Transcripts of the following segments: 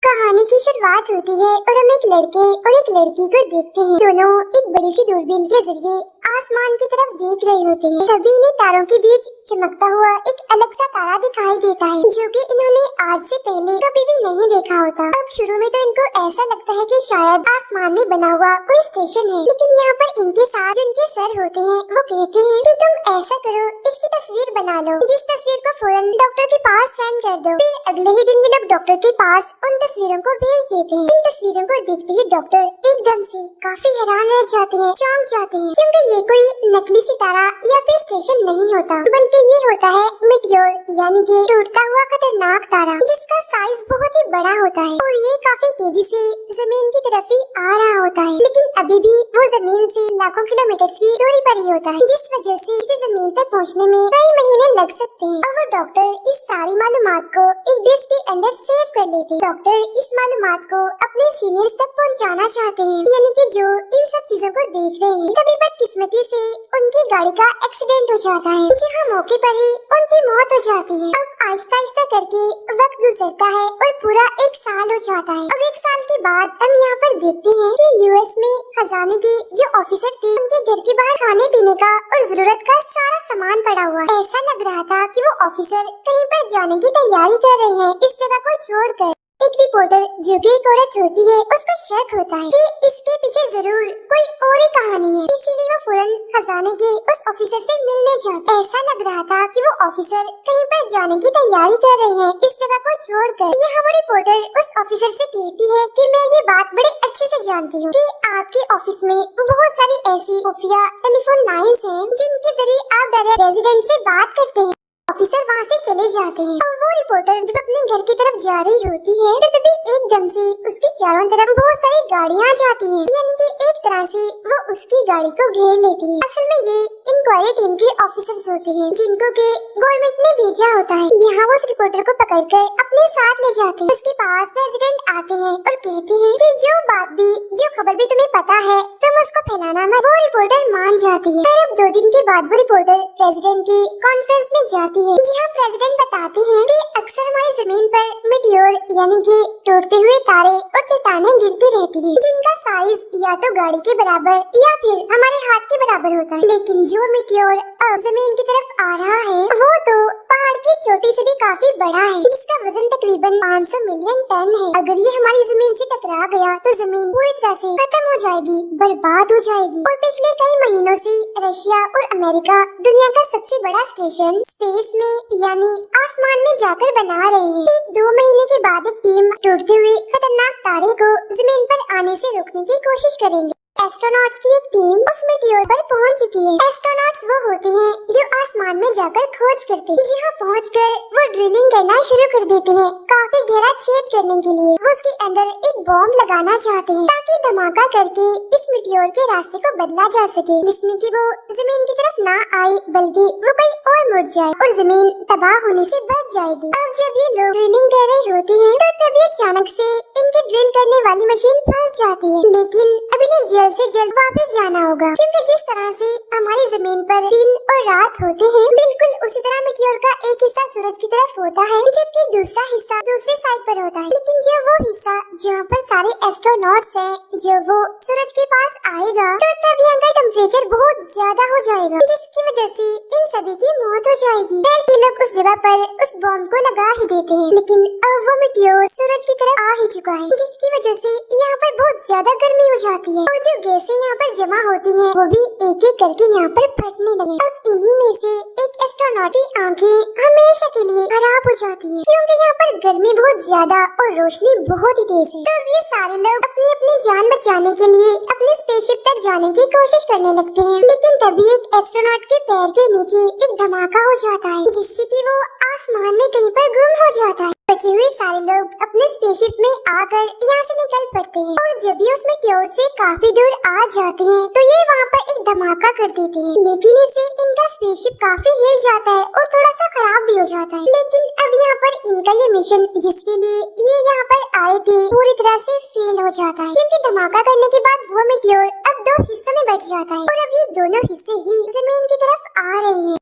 कहानी की शुरुआत होती है और हम एक लड़के और एक लड़की को देखते हैं। दोनों एक बड़ी सी दूरबीन के जरिए आसमान की तरफ देख रहे होते हैं। तभी इन्हें तारों के बीच चमकता हुआ एक अलग सा तारा दिखाई देता है, जो कि इन्होंने आज से पहले कभी भी नहीं देखा होता। अब शुरू में तो इनको ऐसा लगता है कि शायद आसमान में बना हुआ कोई स्टेशन है, लेकिन यहाँ पर इनके साथ जो इनके सर होते हैं वो कहते हैं कि तुम ऐसा करो, इसकी तस्वीर बना लो, जिस तस्वीर को फौरन डॉक्टर के पास सेंड कर दो। फिर अगले ही दिन ये लोग डॉक्टर के पास उन तस्वीरों को भेज देते हैं। इन तस्वीरों को देखते ही डॉक्टर एकदम से काफी हैरान रह जाते हैं, चौंक जाते हैं, क्योंकि ये कोई नकली सितारा या फिर स्टेशन नहीं होता, बल्कि ये होता है मीटियोर, यानी कि टूटता हुआ खतरनाक तारा, जिसका साइज बहुत ही बड़ा होता है और ये काफी तेजी से जमीन की तरफ ही आ रहा होता है। लेकिन अभी भी वो जमीन से लाखों किलोमीटर की दूरी पर ही होता है, जिस वजह से इसे जमीन तक पहुँचने में कई महीने लग सकते हैं। और वो डॉक्टर इस सारी मालूमात को एक डिस्क के अंदर सेव कर लेते हैं। डॉक्टर इस मालूमात को अपने सीनियर्स तक पहुंचाना चाहते हैं, यानी कि जो इन सब चीजों को देख रहे हैं। तभी बदकिस्मती से उनकी गाड़ी का एक्सीडेंट हो जाता है, जहाँ मौके पर ही उनकी मौत हो जाती है। अब आहिस्ता आहिस्ता करके वक्त गुजरता है और पूरा एक साल हो जाता है। अब एक साल के बाद हम यहाँ पर देखते हैं कि यूएस में खजाने के जो ऑफिसर थे, उनके घर के बाहर खाने पीने का और जरूरत का सारा सामान पड़ा हुआ है। ऐसा लग रहा था कि वो ऑफिसर कहीं पर जाने की तैयारी कर रहे हैं, इस जगह को छोड़कर। एक रिपोर्टर जो कि एक औरत होती है, उसको शक होता है कि इसके पीछे जरूर कोई और ही कहानी है, इसीलिए वो फौरन खजाने के उस ऑफिसर से मिलने जाता है। ऐसा लग रहा था कि वो ऑफिसर कहीं पर जाने की तैयारी कर रहे हैं, इस जगह को छोड़कर। यहाँ वो रिपोर्टर उस ऑफिसर से कहती है कि मैं ये बात बड़े अच्छे से जानती हूँ कि आपके ऑफिस में बहुत सारी ऐसी खुफिया टेलीफोन लाइन्स हैं, जिनके जरिए आप डायरेक्ट रेजिडेंट से बात करते हैं। ऑफिसर वहाँ से चले जाते हैं और वो रिपोर्टर जब अपने घर की तरफ जा रही होती है, तो तभी एकदम से उसके चारों तरफ बहुत सारी गाड़ियाँ जाती हैं, यानी कि एक तरह से वो उसकी गाड़ी को घेर लेती है। असल में ये इंक्वायरी टीम के ऑफिसर्स होते हैं, जिनको के गवर्नमेंट ने भेजा होता है। यहाँ वो उस रिपोर्टर को पकड़कर अपने साथ ले जाते हैं। उसके पास प्रेसिडेंट आते हैं और कहते हैं कि जो बात भी, जो खबर भी तुम्हें पता है, तुम उसको फैलाना मत। वो रिपोर्टर मान जाती है। फिर अब 2 दिन के बाद वो रिपोर्टर प्रेसिडेंट की कॉन्फ्रेंस में जाती है, जहाँ प्रेसिडेंट बताते हैं कि अक्सर हमारी जमीन पर मीटियोर, यानी कि टूटते हुए तारे और चट्टानें गिरती रहती हैं, जिनका साइज या तो गाड़ी के बराबर या फिर हमारे हाथ के बराबर होता है। लेकिन जो मीटियोर अब जमीन की तरफ आ रहा है, वो तो पहाड़ की चोटी से भी काफी बड़ा है, जिसका वजन तकरीबन 500 मिलियन टन है। अगर ये हमारी जमीन से टकरा गया तो जमीन पूरी तरह से खत्म हो जाएगी, बर्बाद हो जाएगी। और पिछले कई महीनों से रशिया और अमेरिका दुनिया का सबसे बड़ा स्टेशन स्पेस में, यानी आसमान में जाकर बना रहे हैं। 1-2 महीने के बाद एक टीम टूटते हुए खतरनाक तारे को जमीन पर आने से रोकने की कोशिश करेंगे। एस्ट्रोनॉट्स की एक टीम उस मीटियोर पर पहुंच चुकी है। एस्ट्रोनॉट्स वो होते हैं जो आसमान में जाकर खोज करते हैं, जहां पहुंचकर वो ड्रिलिंग करना शुरू कर देते हैं, काफी गहरा छेद करने के लिए। वो उसके अंदर एक बॉम्ब लगाना चाहते हैं, ताकि धमाका करके इस मीटियोर के रास्ते को बदला जा सके, जिसमें कि वो जमीन की तरफ ना आए, बल्कि वो कहीं और मुड़ जाए और जमीन तबाह होने से बच जाएगी। अब जब ये लोग ड्रिलिंग कर रहे होते हैं, तो तभी अचानक से इनकी ड्रिल करने वाली मशीन फंस जाती है। लेकिन अब इन्हें जल्द से जल्द वापस जाना होगा, क्योंकि जिस तरह से हमारी जमीन पर दिन और रात होते हैं, बिल्कुल उसी तरह मीटियोर का एक हिस्सा सूरज की तरफ होता है, जबकि दूसरा हिस्सा दूसरी साइड पर होता है। लेकिन जो वो हिस्सा जहाँ पर सारे एस्ट्रोनॉट्स हैं, जब वो सूरज के पास आएगा, तो तब यहाँ का टेम्परेचर बहुत ज्यादा हो जाएगा, जिसकी वजह से इन सभी की मौत हो जाएगी। फिर ये लोग उस जगह पर उस बॉम्ब को लगा ही देते हैं, लेकिन अब वो मीटियोर सूरज की तरफ आ ही चुका है, जिसकी वजह से यहाँ पर बहुत ज्यादा गर्मी हो जाती है और जो गैसें यहाँ पर जमा होती हैं, वो भी एक एक करके यहाँ पर फटने लगे। अब इन्हीं में से एक एस्ट्रोनॉट की आंखें हमेशा के लिए खराब हो जाती है, क्योंकि यहाँ पर गर्मी बहुत ज्यादा और रोशनी बहुत ही तेज है। तो ये सारे लोग अपनी अपनी जान बचाने के लिए अपने स्पेसशिप तक जाने की कोशिश करने लगते हैं। लेकिन तभी एक एस्ट्रोनॉट के पैर के नीचे एक धमाका हो जाता है, जिससे कि वो आसमान में कहीं पर गुम हो जाता है। बचे हुए सारे लोग अपने स्पेसशिप में आकर यहाँ से निकल पड़ते हैं और जब भी उसमें क्योर से काफी दूर आ जाते हैं, तो ये वहाँ पर एक धमाका कर देते हैं। लेकिन इससे इनका स्पेसशिप काफी हिल जाता है और थोड़ा सा खराब भी हो जाता है। लेकिन अब यहाँ पर इनका ये मिशन, जिसके लिए ये यहाँ पर आए थे, पूरी तरह से फेल हो जाता है, क्योंकि धमाका करने के बाद वो मीटियोर अब 2 हिस्सों में बट जाता है और अब ये दोनों हिस्से ही जमीन की तरफ आ रहे हैं।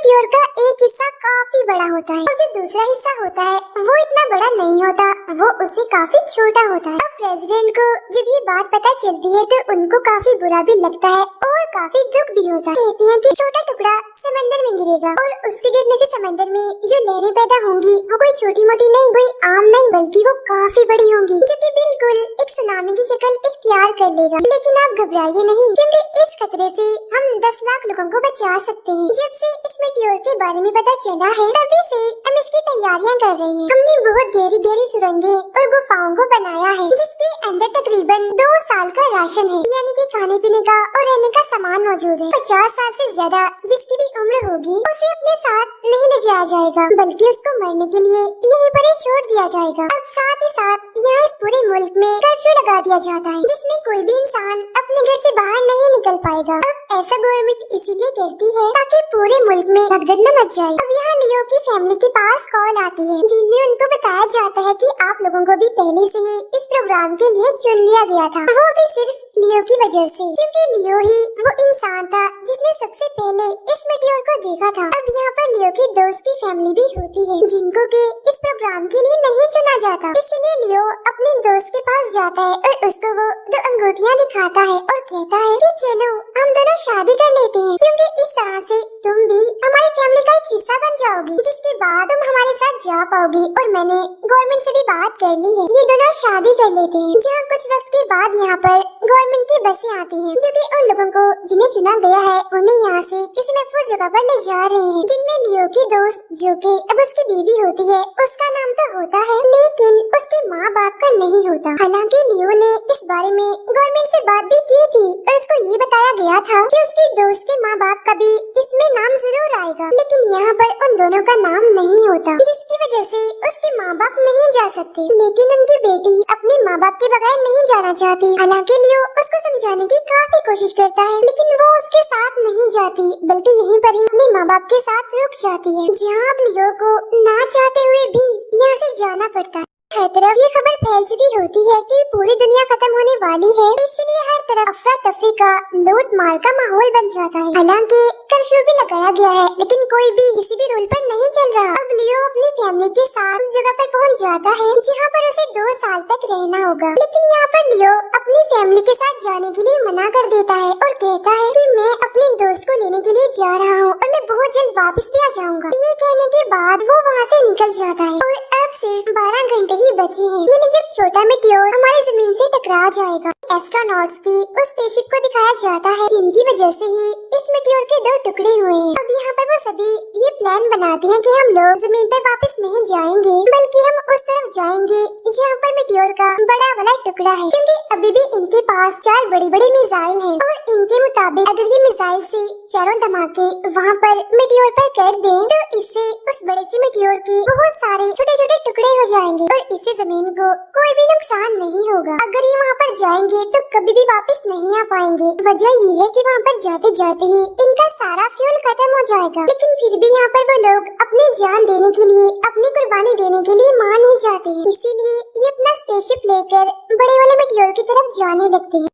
मेटियोर का एक हिस्सा काफी बड़ा होता है और जो दूसरा हिस्सा होता है वो इतना बड़ा नहीं होता, वो उससे काफी छोटा होता है। अब प्रेसिडेंट को जब ये बात पता चलती है तो उनको काफी बुरा भी लगता है और काफी दुख भी होता है। कहते हैं कि छोटा टुकड़ा समंदर में गिरेगा और उसके गिरने से समंदर में जो लहरें पैदा होंगी वो कोई छोटी मोटी नहीं, कोई आम नहीं, बल्कि वो काफी बड़ी होंगी, जो कि बिल्कुल एक सुनामी की शक्ल इख्तियार कर लेगा। लेकिन आप घबराइए नहीं, क्योंकि इस खतरे से हम 10 लाख लोगों को बचा सकते हैं। जब से इस मेटियोर के बारे में पता चला है तभी से हम इसकी तैयारियां कर रहे हैं। हमने बहुत गहरी गहरी सुरंगें और गुफाओं को बनाया है जिसके अंदर तकरीबन 2 साल का राशन है, यानी कि खाने पीने का और रहने का सामान मौजूद है। 50 साल से ज्यादा जिसकी भी उम्र होगी उसे अपने साथ नहीं ले जाया जाएगा, बल्कि उसको मरने के लिए यहीं पर ही छोड़ दिया जाएगा। अब साथ ही साथ यहाँ इस पूरे मुल्क में कर्फ्यू लगा दिया जाता है जिसमें कोई भी इंसान अपने घर से बाहर नहीं निकल पाएगा। अब ऐसा गवर्नमेंट इसीलिए करती है ताकि पूरे मुल्क में भगदड़ न मच जाए। अब यहाँ लियो की फैमिली के पास कॉल आती है जिनमें उनको बताया जाता है कि आप लोगों को भी पहले से ही इस प्रोग्राम के लिए चुन लिया गया था, वो भी सिर्फ लियो की वजह से, क्योंकि लियो ही वो इंसान था जिसने सबसे पहले इस मेटियोर को देखा था। अब यहाँ पर लियो की दोस्त की फैमिली भी होती है जिनको के इस प्रोग्राम के लिए नहीं चुना जाता, इसलिए लियो अपने दोस्त के पास जाता है और उसको वो 2 अंगूठियाँ दिखाता है और कहता है कि चलो हम दोनों शादी कर लेते हैं, क्योंकि इस तरह से तुम भी हमारी फैमिली का एक हिस्सा बन जाओगी, जिसके बाद तुम हमारे साथ जा पाओगी। और मैंने गवर्नमेंट से भी बात कर ली है, ये दोनों शादी कर लेते हैं। जहाँ कुछ वक्त के बाद यहाँ पर गवर्नमेंट की बसें आती हैं जो कि उन लोगों को जिन्हें चुना गया है उन्हें यहाँ से किसी महफूज जगह पर ले जा रहे हैं, जिनमें लियो की दोस्त जो कि अब उसकी बीवी होती है उसका नाम तो होता है लेकिन उसके माँ बाप का नहीं होता। हालांकि लियो ने इस बारे में गवर्नमेंट से बात भी की थी और उसको ये बताया गया था कि उसकी दोस्त के माँ बाप का भी इसमें नाम जरूर आएगा, लेकिन यहाँ पर उन दोनों का नाम नहीं होता, जिसकी वजह से उसके माँ बाप नहीं जा सकते। लेकिन उनकी बेटी अपने माँ बाप के बगैर नहीं जाना चाहती। हालांकि लियो उसको समझाने की काफी कोशिश करता है लेकिन वो उसके साथ नहीं जाती, बल्कि यहीं पर ही अपने माँ बाप के साथ रुक जाती है, जहाँ अब लियो को ना चाहते हुए भी यहाँ से जाना पड़ता है। हर तरफ ये खबर फैल चुकी होती है कि पूरी दुनिया खत्म होने वाली है, इसलिए हर तरफ अफरा तफरी का लूट मार का माहौल बन जाता है। हालांकि कर्फ्यू भी लगाया गया है लेकिन कोई भी किसी भी रूल पर नहीं चल रहा। अब लियो अपनी फैमिली के साथ उस जगह पर पहुंच जाता है जहां पर उसे 2 साल तक रहना होगा, लेकिन यहाँ पर लियो अपनी फैमिली के साथ जाने के लिए मना कर देता है और कहता है कि मैं अपने दोस्त को लेने के लिए जा रहा हूँ और मैं बहुत जल्द वापस भी आ जाऊंगा। ये कहने के बाद वो वहाँ से निकल जाता है और अब सिर्फ 12 घंटे ही बचे हैं, यानी जब छोटा मेटियोर हमारी जमीन से टकरा जाएगा। एस्ट्रोनॉट्स की उस स्पेसशिप को दिखाया जाता है जिनकी वजह से ही इस मेटियोर के 2 टुकड़े हुए हैं। अब यहाँ पर वो सभी ये प्लान बनाते हैं कि हम लोग जमीन पर वापस नहीं जाएंगे, बल्कि हम उस तरफ जाएंगे जहाँ पर मेटियोर का बड़ा वाला टुकड़ा है, क्योंकि अभी भी इनके पास 4 बड़ी-बड़ी मिसाइल हैं और इनके मुताबिक अगर ये मिसाइल से चारों धमाके वहाँ पर मेटियोर पर कर दें तो इससे उस बड़े से मेटियोर के बहुत सारे छोटे-छोटे टुकड़े हो जाएंगे और इससे जमीन को कोई भी नुकसान नहीं होगा। अगर ये वहाँ पर जाएंगे तो कभी भी वापस नहीं आ पाएंगे। वजह ये है कि वहाँ पर जाते जाते ही इनका सारा फ्यूल खत्म हो जाएगा, लेकिन फिर भी यहाँ पर वो लोग अपनी जान देने के लिए, अपनी कुर्बानी देने के लिए मान ही जाते हैं, इसीलिए ये अपना स्पेसशिप लेकर बड़े वाले मेटियोर की तरफ जाने लगते हैं।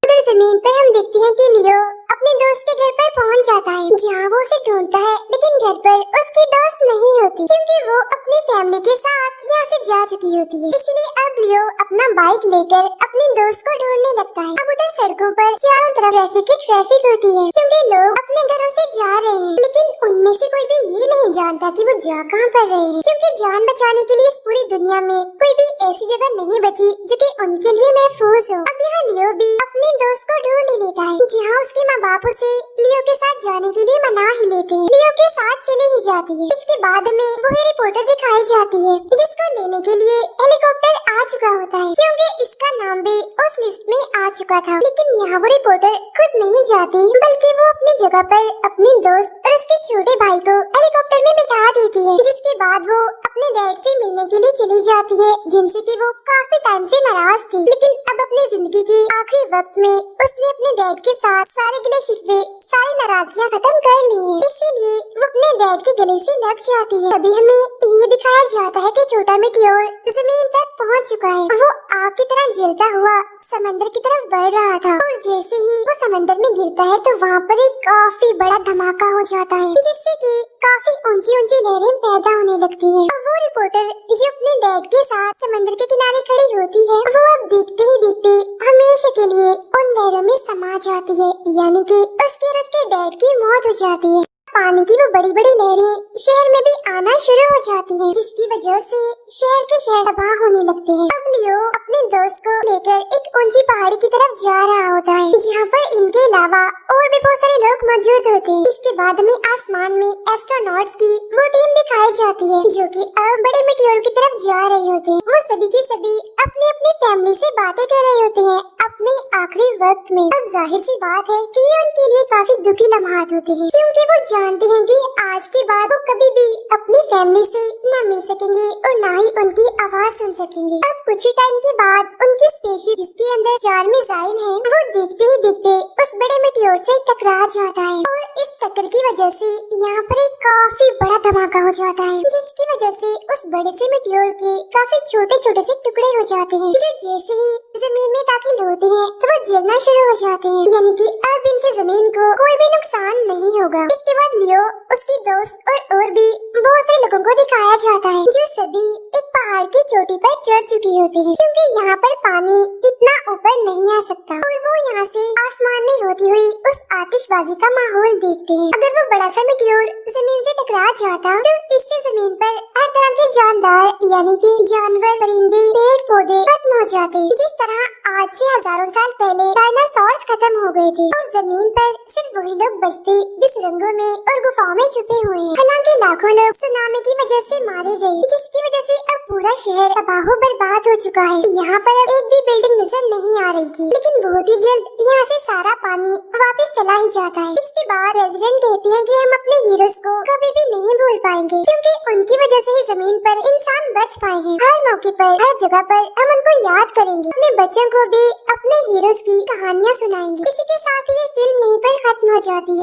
उधर जमीन पर हम देखते हैं कि लियो अपने दोस्त के घर पर पहुंच जाता है, जहां वो उसे ढूंढता है, लेकिन घर पर उसकी दोस्त नहीं होती क्योंकि वो अपनी फैमिली के साथ यहाँ से जा चुकी होती है। इसलिए अब लियो अपना बाइक लेकर अपने दोस्त को ढूंढने लगता है। अब उधर सड़कों पर चारों तरफ ट्रैफिक होती है क्योंकि लोग अपने घरों से जा रहे हैं, लेकिन उनमें से कोई भी ये नहीं जानता कि वो जा कहाँ पर रहे हैं, क्योंकि जान बचाने के लिए इस पूरी दुनिया में कोई भी ऐसी जगह नहीं बची जो कि उनके लिए महफूज हो। अब यहाँ लियो भी अपने दोस्त को ढूंढ लेता है, जहाँ उसके माँ बाप उसे लियो के साथ जाने के लिए मना ही लेते हैं। लियो के साथ चली ही जाती है। इसके बाद में वो रिपोर्टर दिखाई जाती है जिसको लेने के लिए हेलीकॉप्टर आ चुका होता है, क्योंकि इसका नाम भी उस लिस्ट में आ चुका था। लेकिन यहाँ वो रिपोर्टर खुद नहीं जाती, बल्कि वो अपनी जगह पर अपने दोस्त और उसके छोटे भाई को हेलीकॉप्टर में बिठा देती है, जिसके बाद वो अपने डैड से मिलने के लिए चली जाती है, जिनसे कि वो काफी टाइम से नाराज थी। लेकिन अब अपनी जिंदगी के आखिरी वक्त में उसने अपने डैड के साथ सारे गिले शिकवे, सारी नाराजगियाँ खत्म कर ली हैं, इसीलिए वो अपने डैड के गले से लग जाती है। तभी हमें ये दिखाया जाता है कि छोटा मेटियोर जमीन तक पहुंच चुका है। वो आग की तरह जलता हुआ समंदर की तरफ बढ़ रहा था और जैसे ही वो समंदर में गिरता है तो वहाँ पर एक काफी बड़ा धमाका हो जाता है, जिससे कि काफी ऊंची ऊंची लहरें पैदा होने लगती है। और वो रिपोर्टर जो अपने डैड के साथ समंदर के किनारे खड़ी होती है, वो अब देखते ही देखते हमेशा के लिए उन लहरों में समा जाती है, यानी कि उसके और उसके डैड की मौत हो जाती है। पानी की वो बड़ी बड़ी लहरें शहर में भी आना शुरू हो जाती हैं, जिसकी वजह से शहर के शहर तबाह होने लगते हैं। अब लियो अपने दोस्त को लेकर एक ऊंची पहाड़ी की तरफ जा रहा होता है, जहाँ पर इनके अलावा और भी बहुत सारे लोग मौजूद होते हैं। इसके बाद में आसमान में एस्ट्रोनॉट्स की वो टीम दिखाई जाती है, जो कि अब बड़े मेटियोर की तरफ जा रहे होते हैं। वो सभी के सभी अपनी अपनी फैमिली से बातें कर रहे होते हैं अपने आखिरी वक्त में। अब जाहिर सी बात है कि ये उनके लिए काफी दुखी लम्हात होते हैं, क्योंकि वो जानते हैं कि आज के बाद वो कभी भी अपनी फैमिली से न मिल सकेंगे और न ही उनकी आवाज सुन सकेंगे। अब कुछ ही टाइम के बाद उनकी स्पेसशिप, जिसके अंदर 4 मिसाइल हैं, वो देखते ही देखते उस बड़े मेटियोर से टकरा जाता है और इस टक्कर की वजह से यहाँ पर एक काफी बड़ा धमाका हो जाता है, जिसकी वजह से उस बड़े से मेटियोर के काफी छोटे छोटे से टुकड़े हो जाते हैं, जो जैसे ही जमीन में दाखिल होते हैं तो वो जलना शुरू हो जाते हैं, यानी कि अब इनसे जमीन को कोई भी नुकसान नहीं होगा। इसके बाद लियो, उसकी दोस्त और भी बहुत से लोगों को दिखाया जाता है, जो सभी एक पहाड़ की चोटी पर चढ़ चुके होते हैं, क्योंकि यहाँ पर पानी इतना ऊपर नहीं आ सकता और वो यहाँ से आसमान में होती हुई उस आतिशबाजी का माहौल देखते हैं। अगर वो बड़ा सा मेटियोर जमीन से टकरा जाता तो इससे जमीन पर हर तरह के जानदार, यानी कि जानवर, परिंदे, पेड़ पौधे खत्म हो जाते। जिस तरह आज से हजारों साल पहले डायनासोर्स खत्म हो गए थे और जमीन पर सिर्फ वही लोग बचते जो सुरंगों में और गुफाओं में छुपे हुए हैं। हालांकि लाखों लोग सुनामी की वजह से मारे गए, जिसकी वजह से अब पूरा शहर तबाह बर्बाद हो चुका है। यहाँ पर अब एक भी बिल्डिंग नजर नहीं आ रही थी, लेकिन बहुत ही जल्द यहाँ से सारा पानी वापस चला ही जाता है। इसके बाद रेजिडेंट कहते हैं कि हम अपने हीरोज को कभी भी नहीं भूल पाएंगे, क्योंकि उनकी वजह से ही जमीन पर इंसान बच पाए हैं। हर मौके पर, हर जगह पर हम उनको याद करेंगे, अपने बच्चों को भी अपने हीरोज की कहानियाँ सुनाएंगे। इसी के साथ ही ये फिल्म यहीं पर खत्म हो जाती है।